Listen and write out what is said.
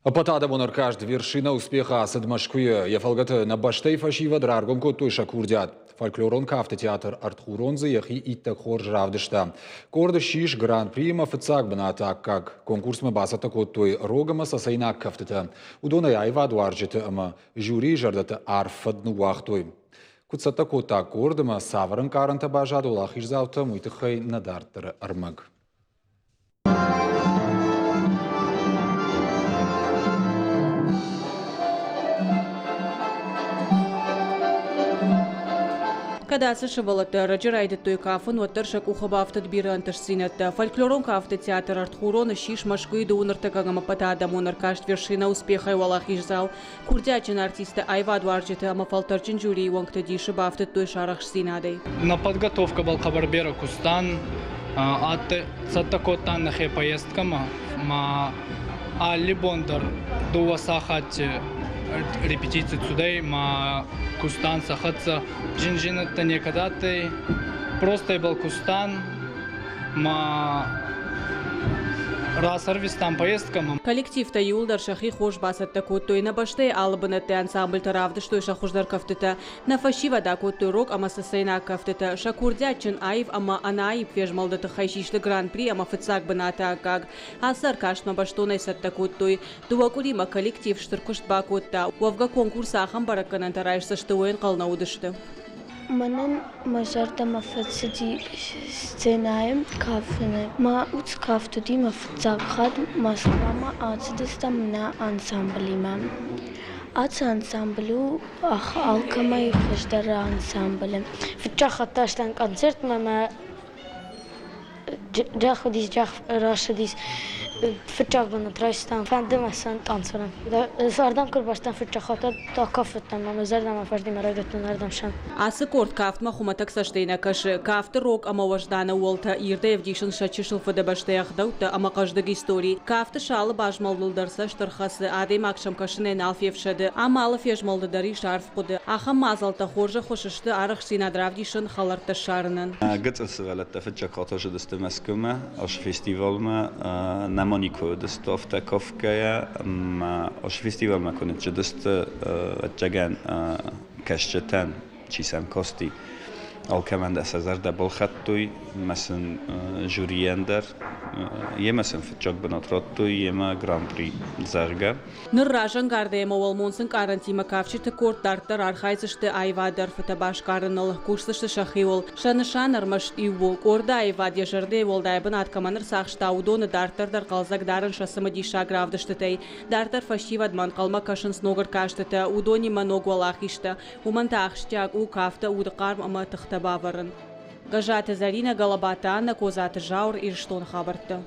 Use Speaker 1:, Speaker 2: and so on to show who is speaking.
Speaker 1: Апатада монаркашт вершина успеха асад Москве. Ефалгата на баштей фашива драргом коттой шакурдят. Фольклорон кафте театр Артхуронзы яхи иттак хор жравдышта. Корда шиш гран-при мафыцак бната как конкурс мабасата коттой рогама сасайнак кафтета. Удона яйва дуарджета ама жюри жардата арфадну вахтой. Куцата кота кордама саваран каранта бажад улахиш завта муйтахай надартар армаг.
Speaker 2: Когда сышывалата раджирайды той кафын ваттаршак ухабафтат биранташ синатта. Фольклорон кафты театр Артхурона шиш Москвы до унартагама патада монаркашт вершина успеха и валахиш зал. Курдячин артиста Айва Дуарджета амафалтарчин жюри вангта диши бафтат той шарах синадой.
Speaker 3: На подготовка был Хабарбера Кустан, от цаттакотан нахе поездкама, Али Бондар дуа сахать репетиции цудей, Кустан сахатся жинжинатта некадаты, просто был Кустан, Расарвистан поездкам.
Speaker 2: Коллектив Таюлдар шахи хош басатта коттой на баште албанатте ансамбль таравды что шахушдар кафтета. На фашива да коттой рок ама сасайна кафтета. Шакурдячин аив ама анаив вежмалдата хайшишты гран-при ама фыцак баната как. Асар кашма баштонай сатта коттой. Дуакурима коллектив штыркушт ба котта. Уавга конкурса ахам баракканан тарайшса штуэн қалнаудышты.
Speaker 4: Манан мажарда мафацди сценаем кафене. Ма уц кафтуди мафцагхад Москвама ацдыстам на ансамблима. Ац ансамблю ах алкамай хождара ансамблем.
Speaker 5: Фичахаташтан концерт мама Джахудис Джах Рашидис Фичахбана Трайстан Фандемасан танцорам. Сардам Курбаштан Фичахата Такафтан мама зардам афажди марадатан ардамшан.
Speaker 2: Асы корт кафт махуматак саштейна каши. Кафт рок ама важдана уолта ирда евдишин шачишил фада баштаях даута ама каждага истории. Кафт шалы бажмалдылдарса штархасы адем акшам кашинен алфевшады. Ама алфежмалдыдари шарф куды. Аха мазалта хоржа хошышты арах синадравдишин халарта шарнан.
Speaker 6: Гыцысывалатта Фичахата жидысты Москвма, аш фестивалма Намонико дыстовта Ковкая, аш фестивалма конет жидысты Джаган Кашчатан чисам кости. Алкаманд асазарда болхаттуй, масын жюриендер, емасын фичак банатраттуй, ема гран-при зарга.
Speaker 2: Нырражан гардема волмонсын карантима кавчиты корт дартар архайзышты айвадар фатабаш карыныл курсышты шахиол. Шанышан армаш иу корда айвад ежарде волдайбын аткаманыр сахшта удоны дартардар қалзак дарын шасымы диша гравдыштытай. Дартар фашивадман қалма кашын сногар каштыта, удони маногу алахишта, уманта ахштяг у кафта удықарм ама тахтабаварын. Гажаты Зарина Галабата Анна Козаты Жаур Ирштон хабарты.